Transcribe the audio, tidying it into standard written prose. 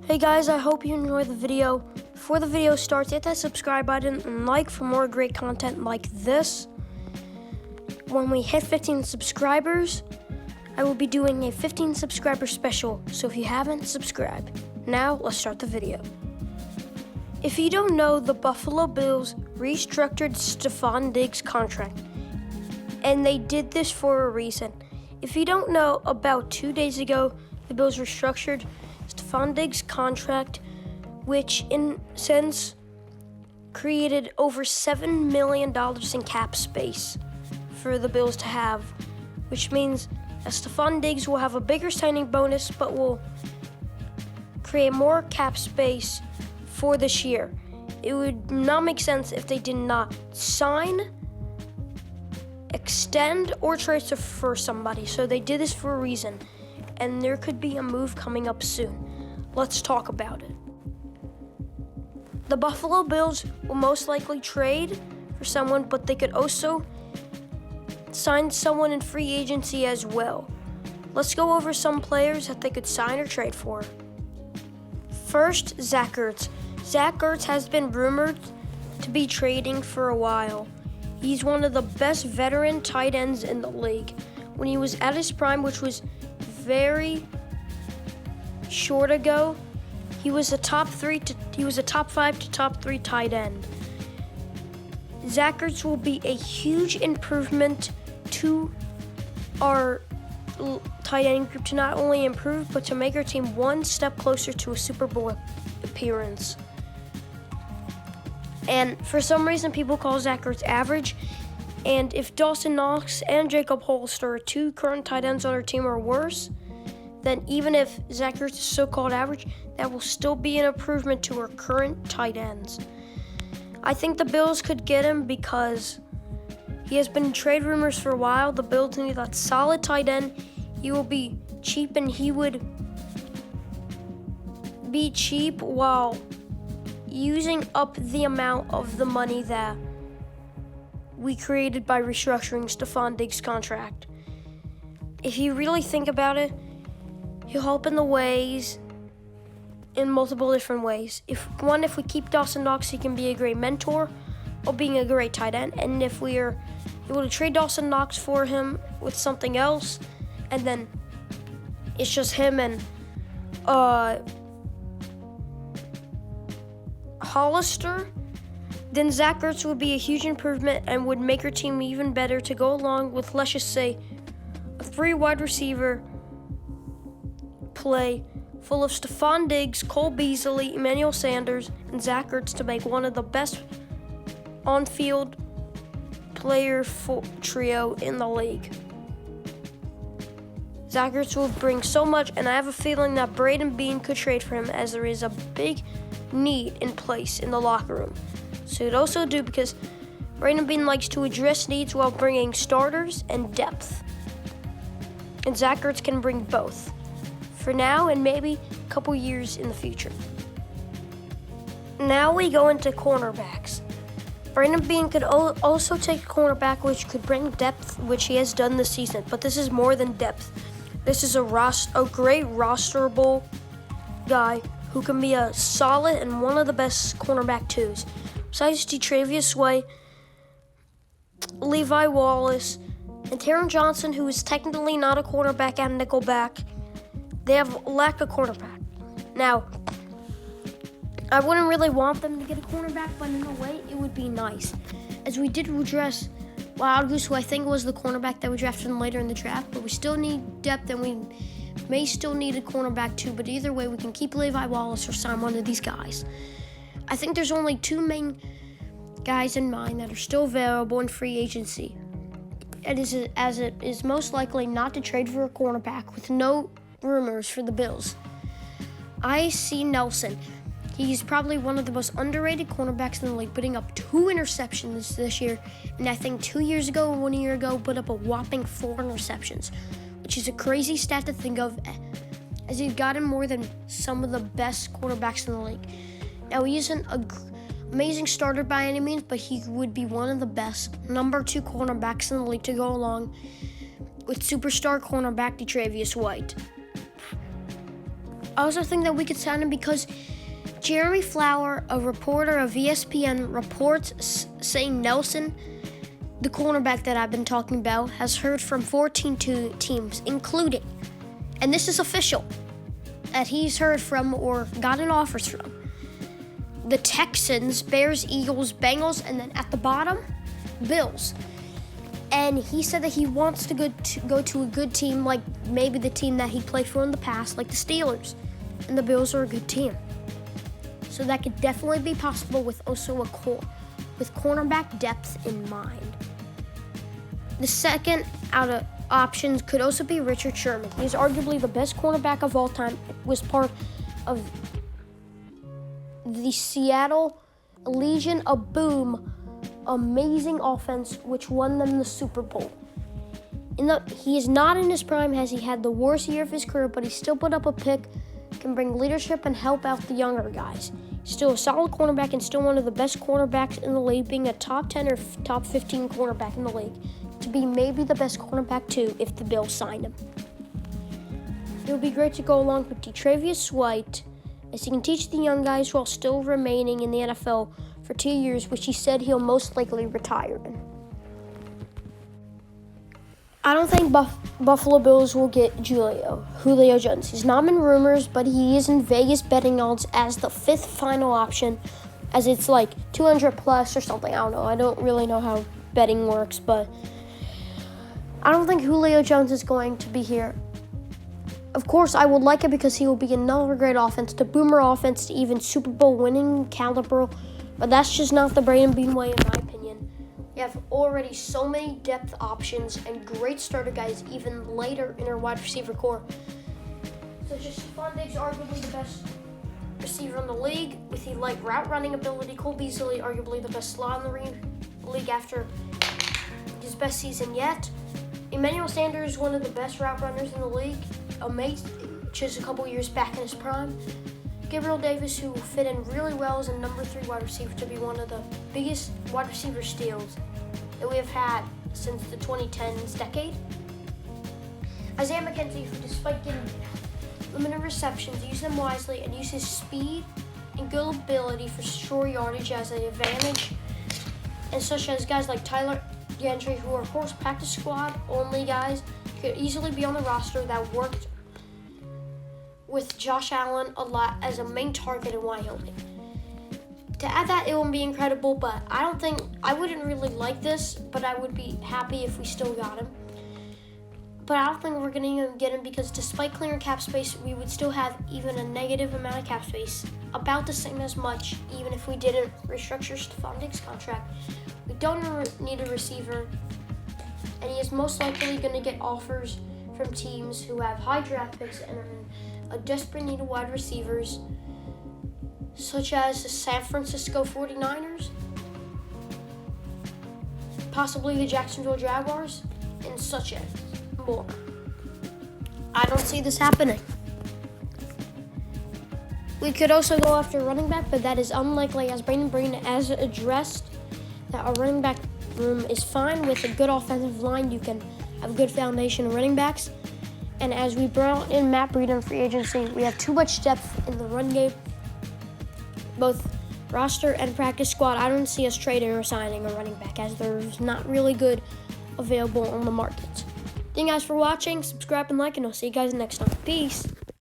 Hey guys, I hope you enjoyed the video. Before the video starts, hit that subscribe button and like for more great content like this. When we hit 15 subscribers, I will be doing a 15 subscriber special, so if you haven't, subscribe. Now, let's start the video. If you don't know, the Buffalo Bills restructured Stephan Diggs' contract, and they did this for a reason. If you don't know, about 2 days ago, the Bills restructured Stephan Diggs' contract, which in sense created over $7 million in cap space for the Bills to have, which means that Stephan Diggs will have a bigger signing bonus, but will create more cap space for this year. It would not make sense if they did not sign, extend, or transfer somebody. So they did this for a reason, and there could be a move coming up soon. Let's talk about it. The Buffalo Bills will most likely trade for someone, but they could also sign someone in free agency as well. Let's go over some players that they could sign or trade for. First, Zach Ertz. Zach Ertz has been rumored to be trading for a while. He's one of the best veteran tight ends in the league. When he was at his prime, which was very short ago, he was a top 5 to top 3 tight end. Zach Ertz will be a huge improvement to our tight end group, to not only improve, but to make our team one step closer to a Super Bowl appearance. And for some reason, people call Zach Ertz average. And if Dawson Knox and Jacob Hollister, 2 current tight ends on our team, are worse, then even if Zach Ertz is so-called average, that will still be an improvement to our current tight ends. I think the Bills could get him because he has been in trade rumors for a while. The Bills need that solid tight end. He will be cheap, and he would be cheap while using up the amount of the money that we created by restructuring Stephan Diggs' contract. If you really think about it, he'll help in multiple different ways. If we keep Dawson Knox, he can be a great mentor while being a great tight end. And if we are able to trade Dawson Knox for him with something else, and then it's just him and Hollister, then Zach Ertz would be a huge improvement and would make our team even better to go along with, let's just say, a 3 wide receiver play full of Stephan Diggs, Cole Beasley, Emmanuel Sanders, and Zach Ertz to make one of the best on-field player trio in the league. Zach Ertz will bring so much, and I have a feeling that Braden Bean could trade for him, as there is a big need in place in the locker room. So it also do, because Braden Bean likes to address needs while bringing starters and depth. And Zach Ertz can bring both for now and maybe a couple years in the future. Now we go into cornerbacks. Braden Bean could also take a cornerback, which could bring depth, which he has done this season. But this is more than depth. This is a great rosterable guy who can be a solid and one of the best cornerback twos. Besides Travius Way, Levi Wallace, and Taron Johnson, who is technically not a cornerback and nickelback, they have lack of cornerback. Now, I wouldn't really want them to get a cornerback, but in a way, it would be nice. As we did address Wild Goose, who I think was the cornerback that we drafted later in the draft, but we still need depth, and we may still need a cornerback too, but either way, we can keep Levi Wallace or sign one of these guys. I think there's only 2 main guys in mind that are still available in free agency. As it is most likely not to trade for a cornerback with no rumors for the Bills. I see Nelson. He's probably one of the most underrated cornerbacks in the league, putting up 2 interceptions this year, and I think 2 years ago and 1 year ago put up a whopping 4 interceptions, which is a crazy stat to think of, as he's gotten more than some of the best quarterbacks in the league. Now, he isn't an amazing starter by any means, but he would be one of the best number 2 cornerbacks in the league to go along with superstar cornerback Travius White. I also think that we could sign him because Jeremy Flower, a reporter of ESPN, reports saying Nelson, the cornerback that I've been talking about, has heard from 14 teams, including, and this is official, that he's heard from or gotten offers from the Texans, Bears, Eagles, Bengals, and then at the bottom, Bills. And he said that he wants to go to a good team, like maybe the team that he played for in the past, like the Steelers. And the Bills are a good team. So that could definitely be possible with also with cornerback depth in mind. The second out of options could also be Richard Sherman. He's arguably the best cornerback of all time. Was part of the Seattle Legion of Boom amazing offense, which won them the Super Bowl. He is not in his prime, as he had the worst year of his career, but he still put up a pick, can bring leadership and help out the younger guys. Still a solid cornerback and still one of the best cornerbacks in the league, being a top 10 or top 15 cornerback in the league, to be maybe the best cornerback too if the Bills signed him. It would be great to go along with Tre'Davious White, as he can teach the young guys while still remaining in the NFL for 2 years, which he said he'll most likely retire in. I don't think Buffalo Bills will get Julio Jones. He's not in rumors, but he is in Vegas betting odds as the 5th final option, as it's like 200 plus or something. I don't know. I don't really know how betting works, but I don't think Julio Jones is going to be here. Of course, I would like it because he will be another great offense, the Boomer offense, to even Super Bowl winning caliber, but that's just not the Braden Bean way, in my opinion. We have already so many depth options and great starter guys even later in our wide receiver core. Such as Stephan arguably the best receiver in the league with the light route running ability. Cole Beasley, arguably the best slot in the league after his best season yet. Emmanuel Sanders, one of the best route runners in the league, just a couple years back in his prime. Gabriel Davis, who fit in really well as a number 3 wide receiver, to be one of the biggest wide receiver steals that we have had since the 2010s decade. Isaiah McKenzie, who despite getting limited receptions, used them wisely and used his speed and good ability for short yardage as an advantage. And such as guys like Tyler Gentry, who are of course practice squad only guys, could easily be on the roster that worked with Josh Allen a lot as a main target in Wyoming. To add that, it would be incredible, but I wouldn't really like this, but I would be happy if we still got him. But I don't think we're going to get him because despite clearing cap space, we would still have even a negative amount of cap space, about the same as much, even if we didn't restructure Stephan contract. We don't need a receiver, and he is most likely going to get offers from teams who have high draft picks and are in a desperate need of wide receivers, such as the San Francisco 49ers, possibly the Jacksonville Jaguars, and such as more. I don't see this happening. We could also go after a running back, but that is unlikely, as Braden Bean has addressed that our running back room is fine with a good offensive line. You can have a good foundation of running backs. And as we brought in Matt Breida in free agency, we have too much depth in the run game, both roster and practice squad. I don't see us trading or signing a running back, as there's not really good available on the market. Thank you guys for watching. Subscribe and like, and I'll see you guys next time. Peace.